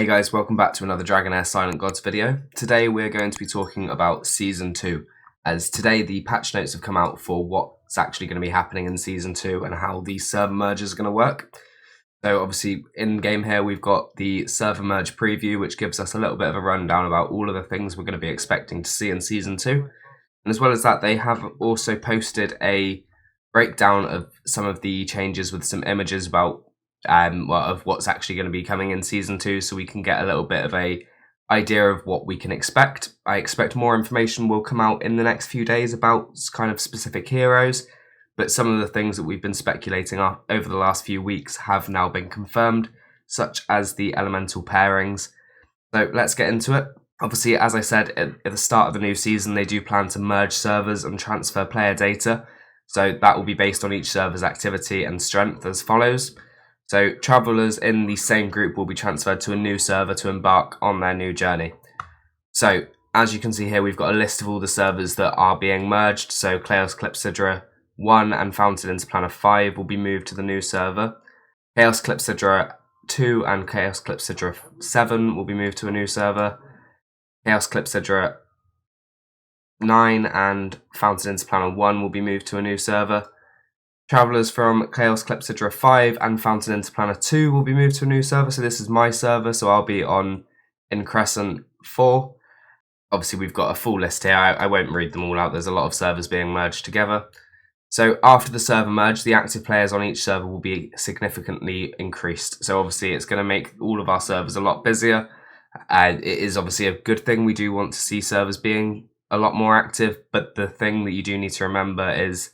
Hey guys, welcome back to another Dragonheir Silent Gods video. Today we're going to be talking about Season 2, as today the patch notes have come out for what's actually going to be happening in Season 2 and how the server merges are going to work. So obviously in game here we've got the server merge preview, which gives us a little bit of a rundown about all of the things we're going to be expecting to see in Season 2. And as well as that, they have also posted a breakdown of some of the changes with some images about of what's actually going to be coming in Season 2, so we can get a little bit of a idea of what we can expect. I expect more information will come out in the next few days about kind of specific heroes, but some of the things that we've been speculating over the last few weeks have now been confirmed, such as the elemental pairings. So let's get into it. Obviously, as I said, at the start of the new season, they do plan to merge servers and transfer player data, so that will be based on each server's activity and strength as follows. So travellers in the same group will be transferred to a new server to embark on their new journey. So as you can see here, we've got a list of all the servers that are being merged. So Chaos Clepsydra 1 and Fountain Interplanar 5 will be moved to the new server. Chaos Clepsydra 2 and Chaos Clepsydra 7 will be moved to a new server. Chaos Clepsydra 9 and Fountain Interplanar 1 will be moved to a new server. Travellers from Chaos Clepsydra 5 and Fountain Interplanar 2 will be moved to a new server. So this is my server, so I'll be on Increscent 4. Obviously, we've got a full list here. I won't read them all out. There's a lot of servers being merged together. So after the server merge, the active players on each server will be significantly increased. So obviously, it's going to make all of our servers a lot busier. It is obviously a good thing. We do want to see servers being a lot more active, but the thing that you do need to remember is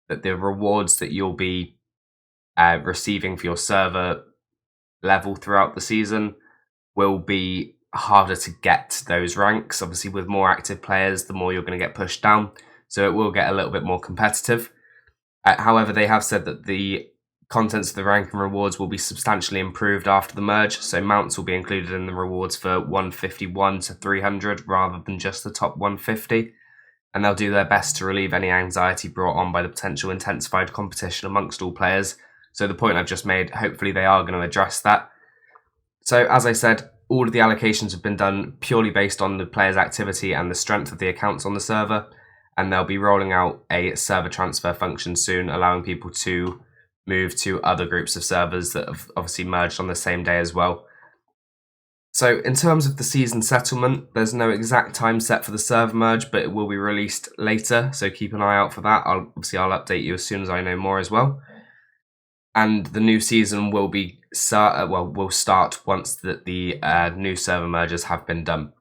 that the rewards that you'll be receiving for your server level throughout the season will be harder to get those ranks. Obviously, with more active players, the more you're going to get pushed down, so it will get a little bit more competitive. However, they have said that the contents of the rank and rewards will be substantially improved after the merge, so mounts will be included in the rewards for 151 to 300 rather than just the top 150. And they'll do their best to relieve any anxiety brought on by the potential intensified competition amongst all players. So the point I've just made, hopefully they are going to address that. So as I said, all of the allocations have been done purely based on the players' activity and the strength of the accounts on the server, and they'll be rolling out a server transfer function soon, allowing people to move to other groups of servers that have obviously merged on the same day as well. So in terms of the season settlement, there's no exact time set for the server merge, but it will be released later, so keep an eye out for that. I'll update you as soon as I know more as well. And the new season will start once the new server mergers have been done.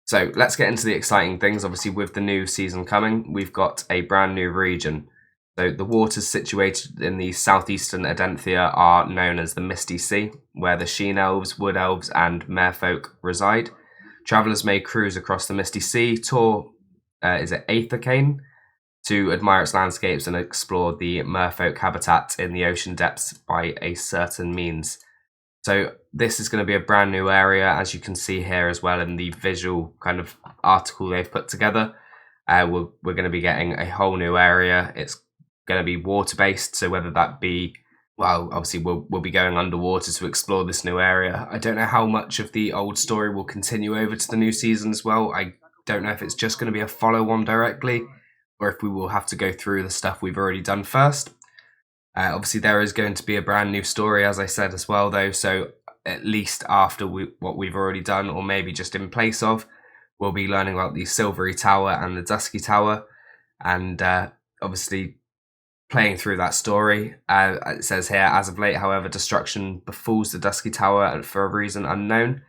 So let's get into the exciting things. Obviously, with the new season coming, we've got a brand new region. So the waters situated in the southeastern Adenthia are known as the Misty Sea, where the Sheen Elves, Wood Elves and Merfolk reside. Travellers may cruise across the Misty Sea, tour Aethercane, to admire its landscapes and explore the Merfolk habitat in the ocean depths by a certain means. So this is going to be a brand new area, as you can see here as well in the visual kind of article they've put together. We're going to be getting a whole new area. It's going to be water based, so whether that be, well, obviously we'll be going underwater to explore this new area. I don't know how much of the old story will continue over to the new season as well. I don't know if it's just going to be a follow-on directly, or if we will have to go through the stuff we've already done first. Obviously there is going to be a brand new story, as I said as well, though, so at least after what we've already done, or maybe just in place of, we'll be learning about the Silvery Tower and the Dusky Tower, and obviously playing through that story. It says here, as of late, however, destruction befalls the Dusky Tower and for a reason unknown.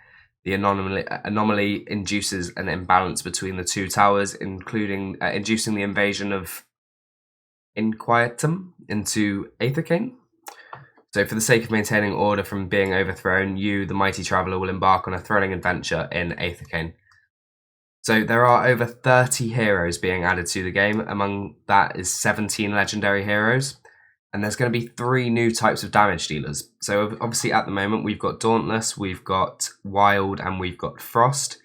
The anomaly induces an imbalance between the two towers, including inducing the invasion of Inquietum into Aethercane. So for the sake of maintaining order from being overthrown, you, the mighty traveller, will embark on a thrilling adventure in Aethercane. So there are over 30 heroes being added to the game. Among that is 17 legendary heroes. And there's going to be 3 new types of damage dealers. So obviously at the moment we've got Dauntless, we've got Wild, and we've got Frost.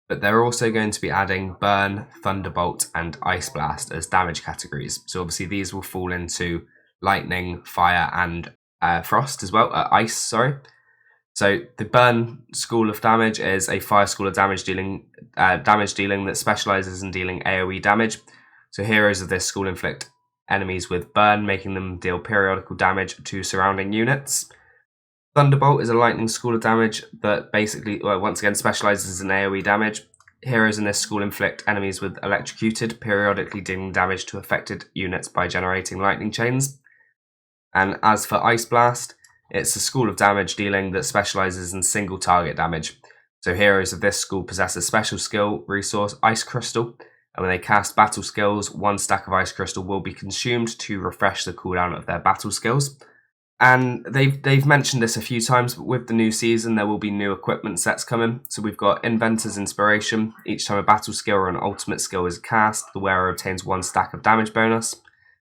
But they're also going to be adding Burn, Thunderbolt, and Ice Blast as damage categories. So obviously these will fall into Lightning, Fire, and Frost as well. Ice, sorry. So the Burn School of Damage is a fire school of damage dealing that specializes in dealing AoE damage. So heroes of this school inflict enemies with burn, making them deal periodical damage to surrounding units. Thunderbolt is a lightning school of damage that basically, once again, specializes in AoE damage. Heroes in this school inflict enemies with electrocuted, periodically dealing damage to affected units by generating lightning chains. And as for Ice Blast, it's a school of damage dealing that specializes in single target damage. So heroes of this school possess a special skill resource, Ice Crystal, and when they cast battle skills, 1 stack of Ice Crystal will be consumed to refresh the cooldown of their battle skills. And they've mentioned this a few times, but with the new season, there will be new equipment sets coming. So we've got Inventor's Inspiration. Each time a battle skill or an ultimate skill is cast, the wearer obtains 1 stack of damage bonus.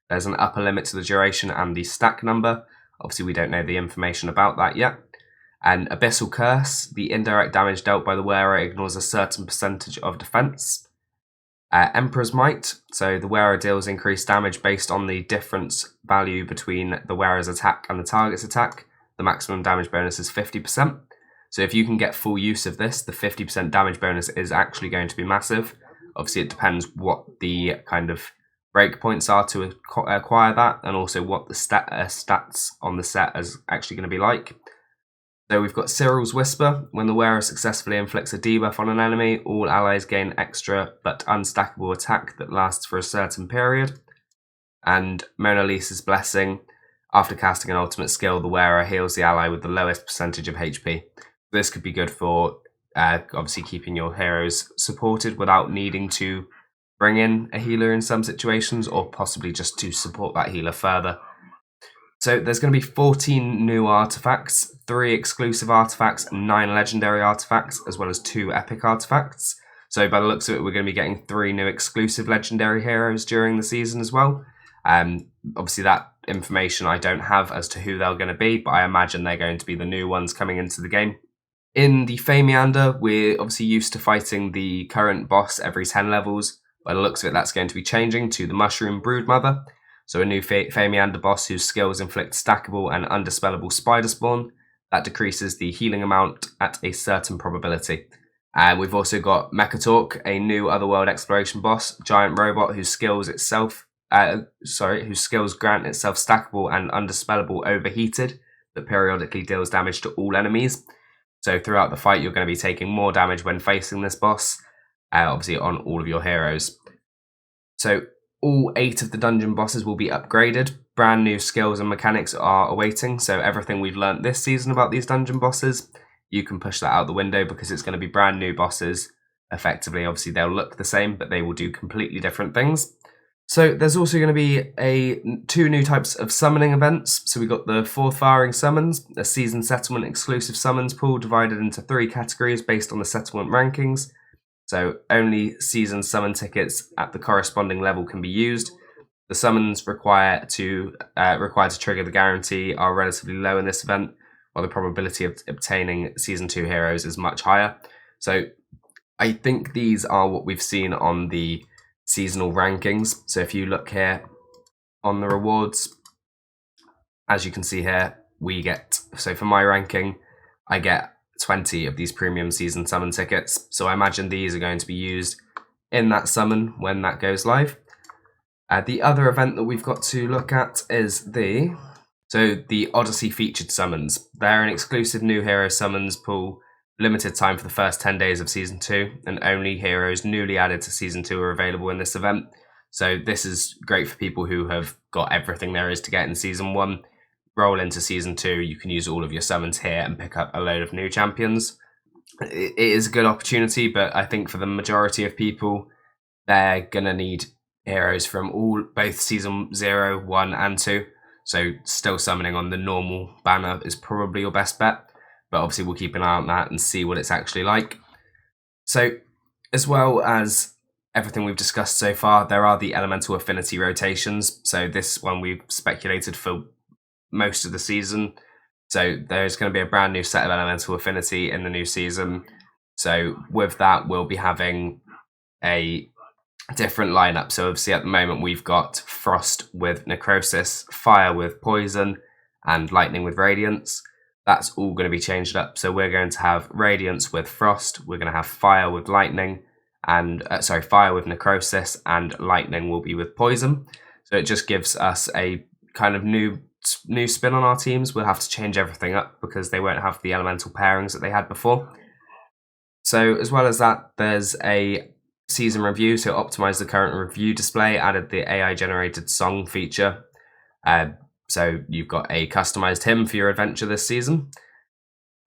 There's an upper limit to the duration and the stack number. Obviously, we don't know the information about that yet. And Abyssal Curse. The indirect damage dealt by the wearer ignores a certain percentage of defense. Emperor's Might, so the wearer deals increased damage based on the difference value between the wearer's attack and the target's attack. The maximum damage bonus is 50%. So if you can get full use of this, the 50% damage bonus is actually going to be massive. Obviously, it depends what the kind of breakpoints are to acquire that, and also what the stats on the set is actually going to be like. So we've got Cyril's Whisper. When the wearer successfully inflicts a debuff on an enemy, all allies gain extra but unstackable attack that lasts for a certain period. And Mona Lisa's Blessing. After casting an ultimate skill, the wearer heals the ally with the lowest percentage of HP. This could be good for obviously keeping your heroes supported without needing to bring in a healer in some situations, or possibly just to support that healer further. So there's going to be 14 new artifacts, 3 exclusive artifacts, 9 legendary artifacts, as well as 2 epic artifacts. So by the looks of it, we're going to be getting 3 new exclusive legendary heroes during the season as well. Obviously that information I don't have as to who they're going to be, but I imagine they're going to be the new ones coming into the game. In the meandor, we're obviously used to fighting the current boss every 10 levels. By the looks of it, that's going to be changing to the Mushroom Broodmother. So a new meandor boss whose skills inflict stackable and undispellable spider spawn. That decreases the healing amount at a certain probability. And we've also got Mechatork, a new otherworld exploration boss, giant robot whose skills grant itself stackable and undispellable overheated that periodically deals damage to all enemies. So throughout the fight, you're going to be taking more damage when facing this boss, obviously on all of your heroes. So all 8 of the dungeon bosses will be upgraded. Brand new skills and mechanics are awaiting, so everything we've learnt this season about these dungeon bosses, you can push that out the window because it's going to be brand new bosses. Effectively, obviously they'll look the same, but they will do completely different things. So there's also going to be 2 new types of summoning events. So we've got the Fourth Firing Summons, a season settlement exclusive summons pool divided into 3 categories based on the settlement rankings. So only season summon tickets at the corresponding level can be used. The summons required to trigger the guarantee are relatively low in this event, while the probability of obtaining season 2 heroes is much higher. So I think these are what we've seen on the seasonal rankings. So if you look here on the rewards, as you can see here, so for my ranking, I get 20 of these premium season summon tickets. So I imagine these are going to be used in that summon when that goes live. The other event that we've got to look at is the Odyssey featured summons. They're an exclusive new hero summons pool, limited time for the first 10 days of season 2, and only heroes newly added to season 2 are available in this event. So this is great for people who have got everything there is to get in season 1. Roll into season 2, you can use all of your summons here and pick up a load of new champions. It is a good opportunity, but I think for the majority of people, they're gonna need heroes from both season 0, 1 and 2. So still summoning on the normal banner is probably your best bet, but obviously we'll keep an eye on that and see what it's actually like. So as well as everything we've discussed so far, there are the elemental affinity rotations. So this one we've speculated for most of the season. So there's going to be a brand new set of elemental affinity in the new season. So with that, we'll be having a different lineup. So obviously at the moment we've got Frost with Necrosis, Fire with Poison, and Lightning with Radiance. that's all going to be changed up. So we're going to have Radiance with Frost, we're going to have Fire with Lightning, and Fire with Necrosis, and Lightning will be with Poison. So it just gives us a kind of new spin on our teams. We'll have to change everything up because they won't have the elemental pairings that they had before. So as well as that, there's a season review, so optimize the current review display, added the AI generated song feature. So you've got a customized hymn for your adventure this season.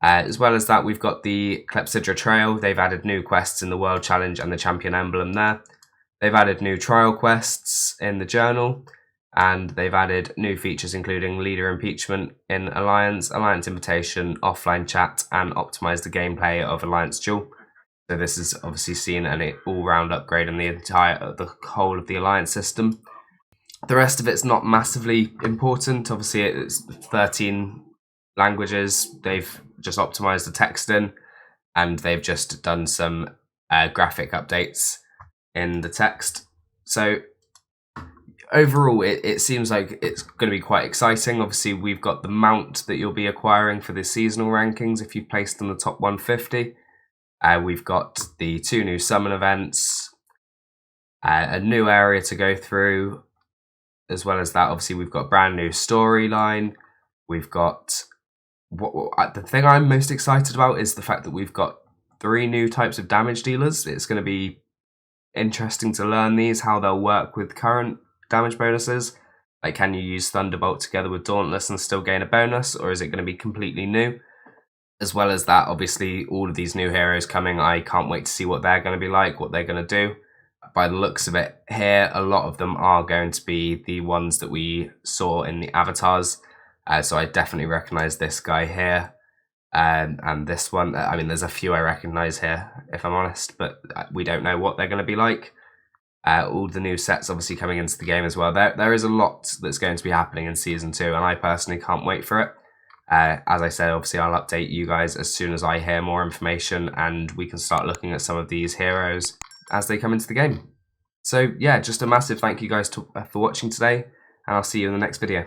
As well as that, we've got the Clepsydra Trail. They've added new quests in the World Challenge and the Champion Emblem there. They've added new trial quests in the Journal, and they've added new features including Leader Impeachment in Alliance, Alliance Invitation, Offline Chat, and optimize the gameplay of Alliance Duel. So this is obviously seen an all-round upgrade in the whole of the Alliance system. The rest of it's not massively important. Obviously, it's 13 languages. They've just optimized the text in, and they've just done some graphic updates in the text. So overall, it seems like it's going to be quite exciting. Obviously, we've got the mount that you'll be acquiring for the seasonal rankings if you placed in the top 150. We've got the 2 new summon events, a new area to go through. As well as that, obviously, we've got a brand new storyline. We've got the thing I'm most excited about is the fact that we've got 3 new types of damage dealers. It's going to be interesting to learn these, how they'll work with current damage bonuses. Like, can you use Thunderbolt together with Dauntless and still gain a bonus, or is it going to be completely new? As well as that, obviously, all of these new heroes coming, I can't wait to see what they're going to be like, what they're going to do. By the looks of it here, a lot of them are going to be the ones that we saw in the avatars. So I definitely recognize this guy here. And this one, I mean, there's a few I recognize here, if I'm honest, but we don't know what they're going to be like. All the new sets obviously coming into the game as well. There is a lot that's going to be happening in Season 2, and I personally can't wait for it. As I said, obviously, I'll update you guys as soon as I hear more information, and we can start looking at some of these heroes as they come into the game. So yeah, just a massive thank you guys for watching today, and I'll see you in the next video.